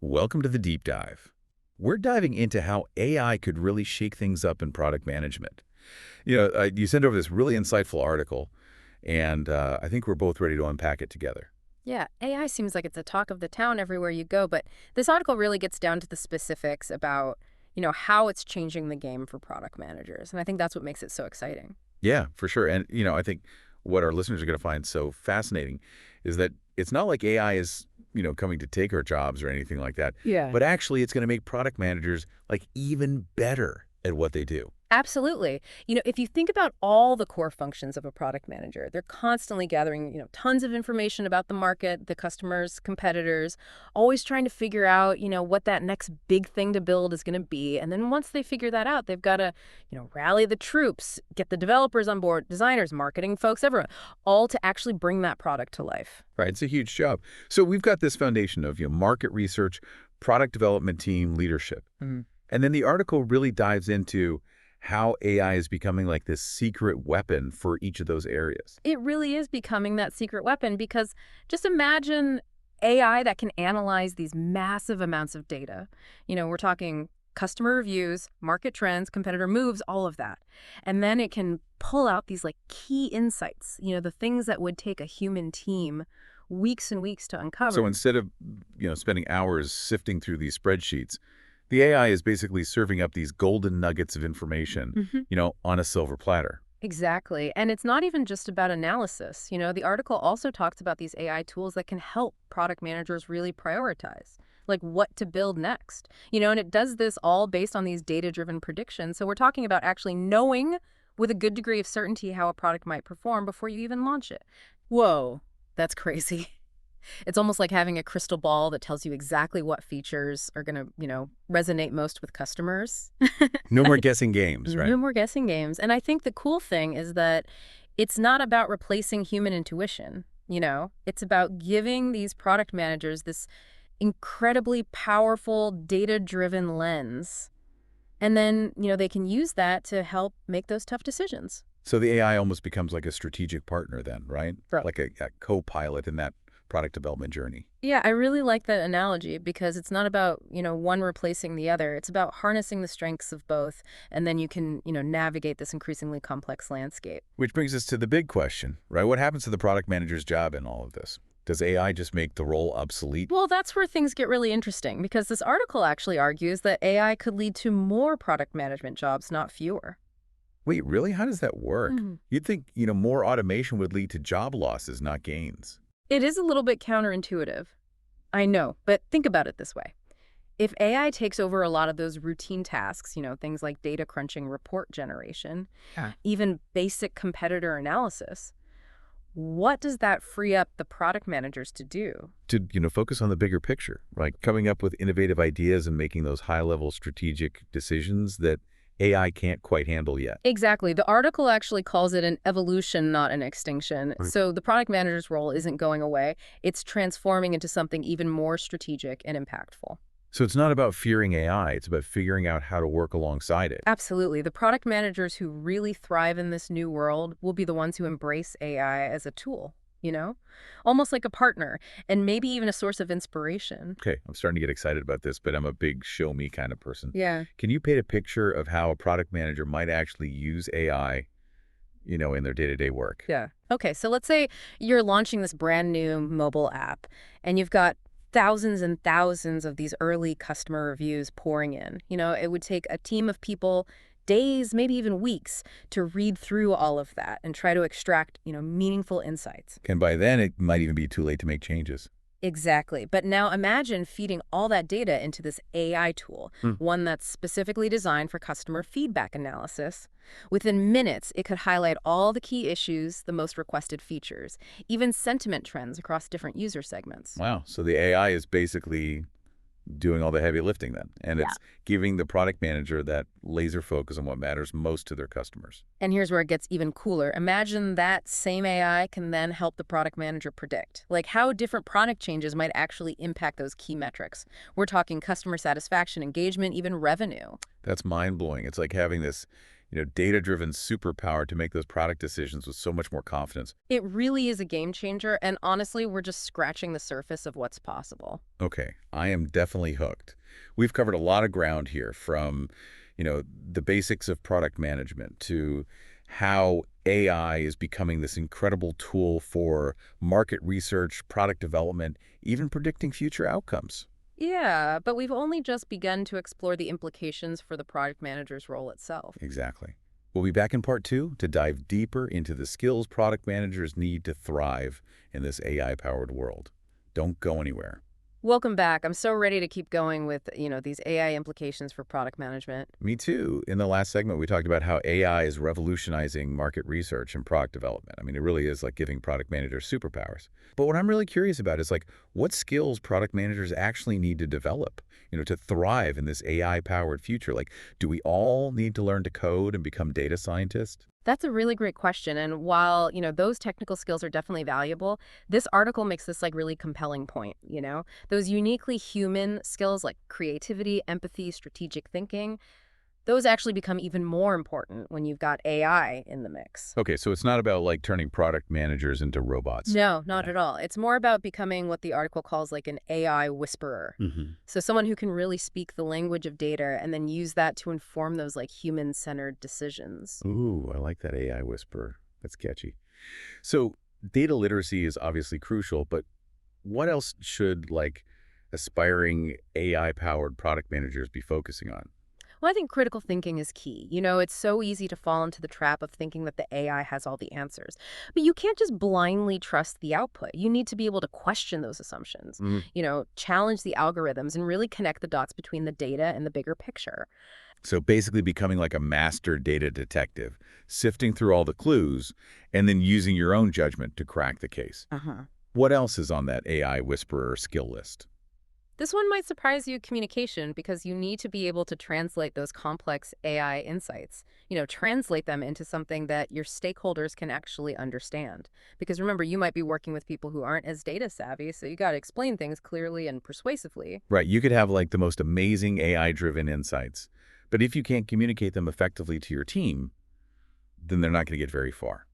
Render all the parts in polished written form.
Welcome to the Deep Dive. We're diving into how AI could really shake things up in product management. You sent over this really insightful article, and I think we're both ready to unpack it together. Yeah, AI seems like it's the talk of the town everywhere you go, but this article really gets down to the specifics about, how it's changing the game for product managers. And I think that's what makes it so exciting. Yeah, for sure. And, I think what our listeners are going to find so fascinating is that it's not like AI is, coming to take our jobs or anything like that, Yeah. but actually it's going to make product managers, like, even better at what they do. Absolutely. If you think about all the core functions of a product manager, they're constantly gathering, tons of information about the market, the customers, competitors, always trying to figure out, what that next big thing to build is going to be. And then once they figure that out, they've got to, rally the troops, get the developers on board, designers, marketing folks, everyone, all to actually bring that product to life. Right, it's a huge job. So we've got this foundation of market research, product development team, leadership. Mhm. And then the article really dives into how AI is becoming like this secret weapon for each of those areas. It really is becoming that secret weapon because just imagine AI that can analyze these massive amounts of data. We're talking customer reviews, market trends, competitor moves, all of that. And then it can pull out these like key insights, the things that would take a human team weeks and weeks to uncover. So instead of spending hours sifting through these spreadsheets, the AI is basically serving up these golden nuggets of information, Mhm. on a silver platter. Exactly. And it's not even just about analysis. The article also talks about these AI tools that can help product managers really prioritize, like what to build next. And it does this all based on these data-driven predictions. So we're talking about actually knowing with a good degree of certainty how a product might perform before you even launch it. Whoa, that's crazy. It's almost like having a crystal ball that tells you exactly what features are going to, resonate most with customers. No more guessing games, right? No more guessing games. And I think the cool thing is that it's not about replacing human intuition, It's about giving these product managers this incredibly powerful data-driven lens. And then, they can use that to help make those tough decisions. So the AI almost becomes like a strategic partner then, right? Bro. Like a co-pilot in that product development journey. Yeah, I really like that analogy because it's not about, one replacing the other. It's about harnessing the strengths of both, and then you can, navigate this increasingly complex landscape. Which brings us to the big question, right? What happens to the product manager's job in all of this? Does AI just make the role obsolete? Well, that's where things get really interesting because this article actually argues that AI could lead to more product management jobs, not fewer. Wait, really? How does that work? Mhm. You'd think, more automation would lead to job losses, not gains. It is a little bit counterintuitive. I know, but think about it this way. If AI takes over a lot of those routine tasks, things like data crunching, report generation, Yeah. even basic competitor analysis, what does that free up the product managers to do? To, focus on the bigger picture, right? Coming up with innovative ideas and making those high-level strategic decisions that AI can't quite handle yet. Exactly. The article actually calls it an evolution, not an extinction. Right. So the product manager's role isn't going away. It's transforming into something even more strategic and impactful. So it's not about fearing AI, it's about figuring out how to work alongside it. Absolutely. The product managers who really thrive in this new world will be the ones who embrace AI as a tool, almost like a partner and maybe even a source of inspiration. Okay, I'm starting to get excited about this, but I'm a big show me kind of person. Yeah. Can you paint a picture of how a product manager might actually use AI, in their day-to-day work? Yeah. Okay, so let's say you're launching this brand new mobile app and you've got thousands and thousands of these early customer reviews pouring in. It would take a team of people days, maybe even weeks, to read through all of that and try to extract, meaningful insights. And by then, it might even be too late to make changes. Exactly. But now imagine feeding all that data into this AI tool, one that's specifically designed for customer feedback analysis. Within minutes, it could highlight all the key issues, the most requested features, even sentiment trends across different user segments. Wow, so the AI is basically doing all the heavy lifting then, and it's giving the product manager that laser focus on what matters most to their customers. And here's where it gets even cooler. Imagine that same AI can then help the product manager predict, like how different product changes might actually impact those key metrics. We're talking customer satisfaction, engagement, even revenue. That's mind-blowing. It's like having this, data-driven superpower to make those product decisions with so much more confidence. It really is a game changer, and honestly, we're just scratching the surface of what's possible. Okay, I am definitely hooked. We've covered a lot of ground here from, the basics of product management to how AI is becoming this incredible tool for market research, product development, even predicting future outcomes. Yeah, but we've only just begun to explore the implications for the product manager's role itself. Exactly. We'll be back in part 2 to dive deeper into the skills product managers need to thrive in this AI-powered world. Don't go anywhere. Welcome back. I'm so ready to keep going with, these AI implications for product management. Me too. In the last segment, we talked about how AI is revolutionizing market research and product development. I mean, it really is like giving product managers superpowers. But what I'm really curious about is what skills product managers actually need to develop, to thrive in this AI-powered future. Do we all need to learn to code and become data scientists? That's a really great question. And while, those technical skills are definitely valuable, this article makes this really compelling point. Those uniquely human skills like creativity, empathy, strategic thinking, those actually become even more important when you've got AI in the mix. Okay, so it's not about turning product managers into robots. No, not at all. It's more about becoming what the article calls an AI whisperer. Hmm. So someone who can really speak the language of data and then use that to inform those human-centered decisions. Ooh, I like that AI whisperer. That's catchy. So data literacy is obviously crucial, but what else should aspiring AI-powered product managers be focusing on? Well, I think critical thinking is key. It's so easy to fall into the trap of thinking that the AI has all the answers. But you can't just blindly trust the output. You need to be able to question those assumptions, Mm. challenge the algorithms and really connect the dots between the data and the bigger picture. So basically becoming like a master data detective, sifting through all the clues, and then using your own judgment to crack the case. Uh-huh. What else is on that AI whisperer skill list? This one might surprise you, communication, because you need to be able to translate those complex AI insights, translate them into something that your stakeholders can actually understand. Because remember, you might be working with people who aren't as data savvy, so you got to explain things clearly and persuasively. Right, you could have the most amazing AI-driven insights, but if you can't communicate them effectively to your team, then they're not going to get very far.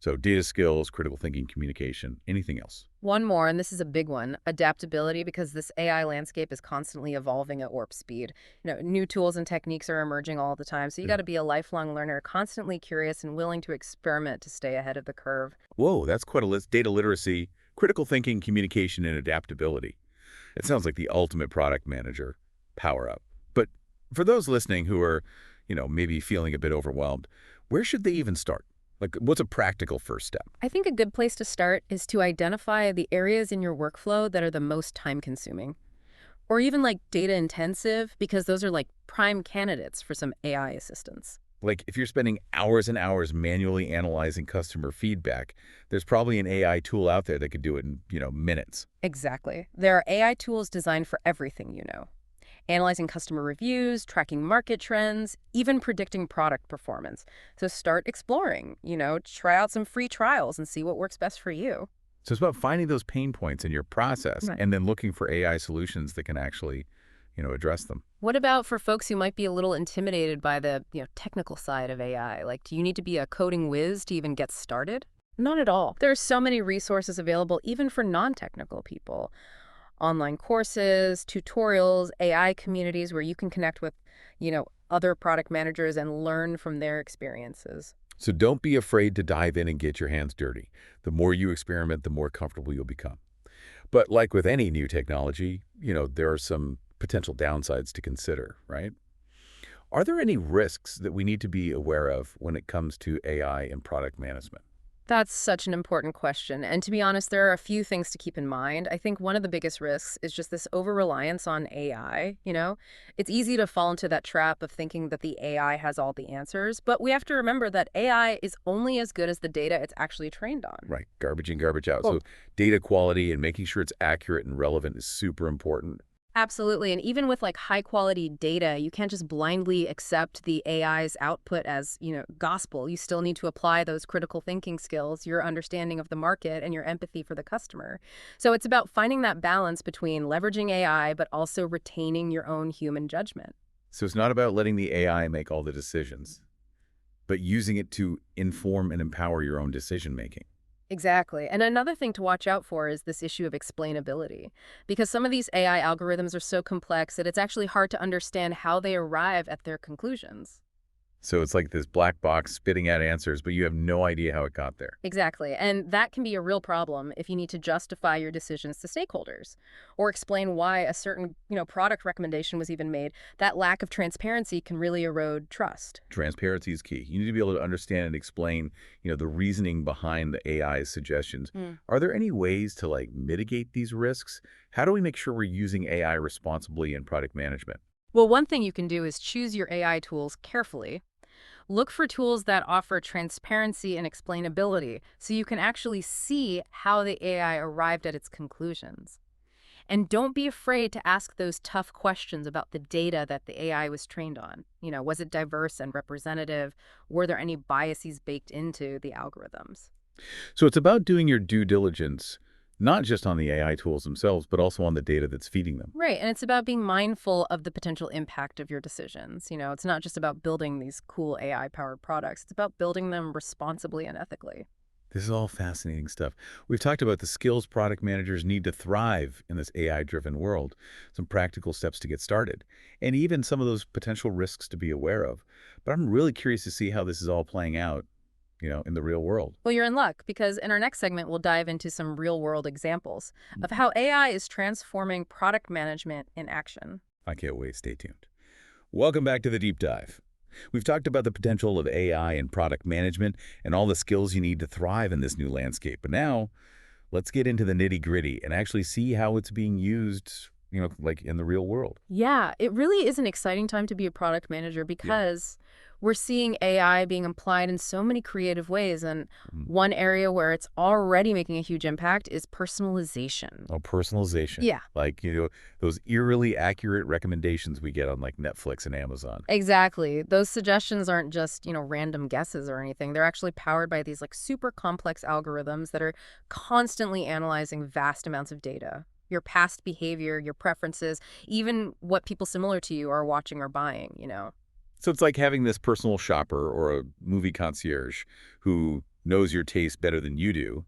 So data skills, critical thinking, communication, anything else. One more, and this is a big one, adaptability, because this AI landscape is constantly evolving at warp speed. New tools and techniques are emerging all the time, so you got to be a lifelong learner, constantly curious and willing to experiment to stay ahead of the curve. Whoa, that's quite a list. Data literacy, critical thinking, communication, and adaptability. It sounds like the ultimate product manager power up. But for those listening who are, maybe feeling a bit overwhelmed, where should they even start? What's a practical first step? I think a good place to start is to identify the areas in your workflow that are the most time-consuming, or even data intensive, because those are prime candidates for some AI assistance. If you're spending hours and hours manually analyzing customer feedback, there's probably an AI tool out there that could do it in, minutes. Exactly. There are AI tools designed for everything. Analyzing customer reviews, tracking market trends, even predicting product performance. So start exploring, try out some free trials and see what works best for you. So it's about finding those pain points in your process Right. and then looking for AI solutions that can actually, address them. What about for folks who might be a little intimidated by the, technical side of AI? Do you need to be a coding whiz to even get started? Not at all. There are so many resources available even for non-technical people. Online courses, tutorials, AI communities where you can connect with, other product managers and learn from their experiences. So don't be afraid to dive in and get your hands dirty. The more you experiment, the more comfortable you'll become. But like with any new technology, there are some potential downsides to consider, right? Are there any risks that we need to be aware of when it comes to AI and product management? That's such an important question. And to be honest, there are a few things to keep in mind. I think one of the biggest risks is just this over-reliance on AI. It's easy to fall into that trap of thinking that the AI has all the answers, but we have to remember that AI is only as good as the data it's actually trained on. Right, garbage in, garbage out. Well, So data quality and making sure it's accurate and relevant is super important. absolutely. And even with high quality data, you can't just blindly accept the AI's output as, gospel. You still need to apply those critical thinking skills, your understanding of the market and your empathy for the customer. So it's about finding that balance between leveraging AI, but also retaining your own human judgment. So it's not about letting the AI make all the decisions. but using it to inform and empower your own decision-making. Exactly. And another thing to watch out for is this issue of explainability, because some of these AI algorithms are so complex that it's actually hard to understand how they arrive at their conclusions. So it's like this black box spitting out answers, but you have no idea how it got there. Exactly. And that can be a real problem if you need to justify your decisions to stakeholders or explain why a certain, product recommendation was even made. That lack of transparency can really erode trust. Transparency is key. You need to be able to understand and explain, the reasoning behind the AI's suggestions. Mm. Are there any ways to mitigate these risks? How do we make sure we're using AI responsibly in product management? Well, one thing you can do is choose your AI tools carefully. Look for tools that offer transparency and explainability so you can actually see how the AI arrived at its conclusions. And don't be afraid to ask those tough questions about the data that the AI was trained on. Was it diverse and representative? Were there any biases baked into the algorithms? So it's about doing your due diligence, not just on the AI tools themselves, but also on the data that's feeding them. Right, and it's about being mindful of the potential impact of your decisions. It's not just about building these cool AI-powered products. It's about building them responsibly and ethically. This is all fascinating stuff. We've talked about the skills product managers need to thrive in this AI-driven world, some practical steps to get started, and even some of those potential risks to be aware of. But I'm really curious to see how this is all playing out, in the real world. Well, you're in luck, because in our next segment, we'll dive into some real-world examples of how AI is transforming product management in action. I can't wait. Stay tuned. Welcome back to the Deep Dive. We've talked about the potential of AI in product management and all the skills you need to thrive in this new landscape. But now, let's get into the nitty-gritty and actually see how it's being used, in the real world. Yeah, it really is an exciting time to be a product manager because we're seeing AI being applied in so many creative ways. And one area where it's already making a huge impact is personalization. Oh, personalization. Yeah. Those eerily accurate recommendations we get on Netflix and Amazon. Exactly. Those suggestions aren't just, random guesses or anything. They're actually powered by these super complex algorithms that are constantly analyzing vast amounts of data. Your past behavior, your preferences, even what people similar to you are watching or buying. So it's like having this personal shopper or a movie concierge who knows your taste better than you do.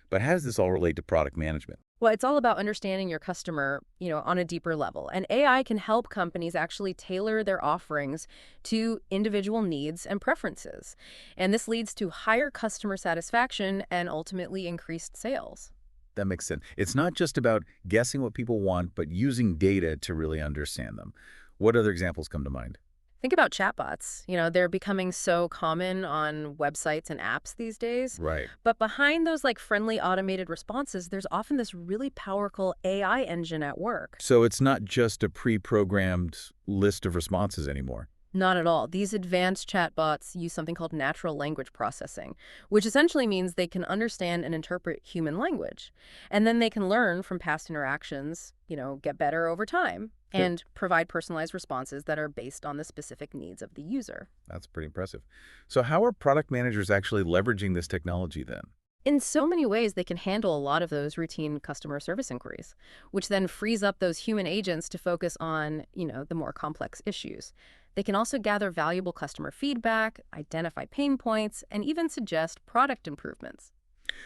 But how does this all relate to product management? Well, it's all about understanding your customer, on a deeper level. And AI can help companies actually tailor their offerings to individual needs and preferences. And this leads to higher customer satisfaction and ultimately increased sales. That makes sense. It's not just about guessing what people want, but using data to really understand them. What other examples come to mind? Think about chatbots. They're becoming so common on websites and apps these days. Right. But behind those friendly automated responses, there's often this really powerful AI engine at work. So it's not just a pre-programmed list of responses anymore. Not at all. These advanced chatbots use something called natural language processing, which essentially means they can understand and interpret human language. And then they can learn from past interactions, get better over time, and provide personalized responses that are based on the specific needs of the user. That's pretty impressive. So how are product managers actually leveraging this technology then? In so many ways, they can handle a lot of those routine customer service inquiries, which then frees up those human agents to focus on, the more complex issues. They can also gather valuable customer feedback, identify pain points, and even suggest product improvements.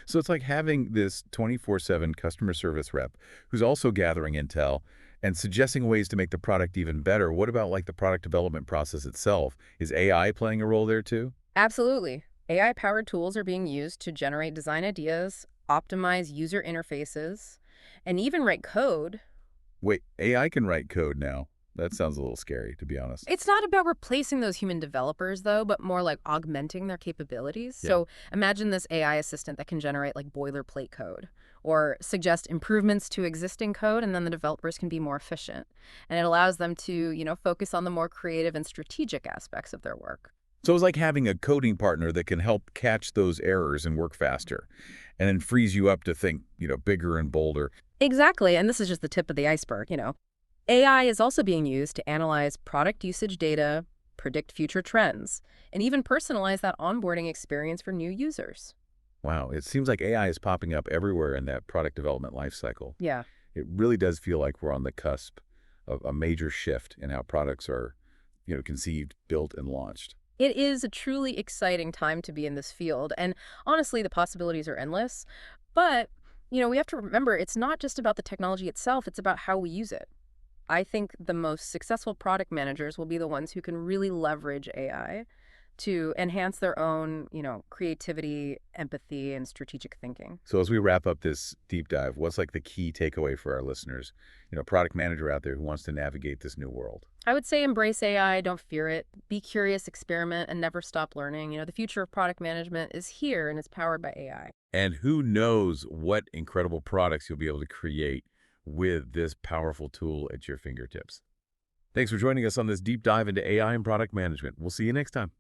So it's like having this 24/7 customer service rep who's also gathering intel and suggesting ways to make the product even better. What about the product development process itself? Is AI playing a role there too? Absolutely. AI-powered tools are being used to generate design ideas, optimize user interfaces, and even write code. Wait, AI can write code now. That sounds a little scary, to be honest. It's not about replacing those human developers, though, but more like augmenting their capabilities. Yeah. So imagine this AI assistant that can generate boilerplate code or suggest improvements to existing code, and then the developers can be more efficient. And it allows them to, focus on the more creative and strategic aspects of their work. So it's like having a coding partner that can help catch those errors and work faster, and then frees you up to think, bigger and bolder. Exactly. And this is just the tip of the iceberg. AI is also being used to analyze product usage data, predict future trends, and even personalize that onboarding experience for new users. Wow, it seems like AI is popping up everywhere in that product development lifecycle. Yeah. It really does feel like we're on the cusp of a major shift in how products are, conceived, built, and launched. It is a truly exciting time to be in this field, and honestly, the possibilities are endless. But, we have to remember it's not just about the technology itself, it's about how we use it. I think the most successful product managers will be the ones who can really leverage AI to enhance their own, creativity, empathy, and strategic thinking. So as we wrap up this deep dive, what's like the key takeaway for our listeners? Product manager out there who wants to navigate this new world. I would say embrace AI, don't fear it. Be curious, experiment, and never stop learning. The future of product management is here and it's powered by AI. And who knows what incredible products you'll be able to create with this powerful tool at your fingertips. Thanks for joining us on this deep dive into AI and product management. We'll see you next time.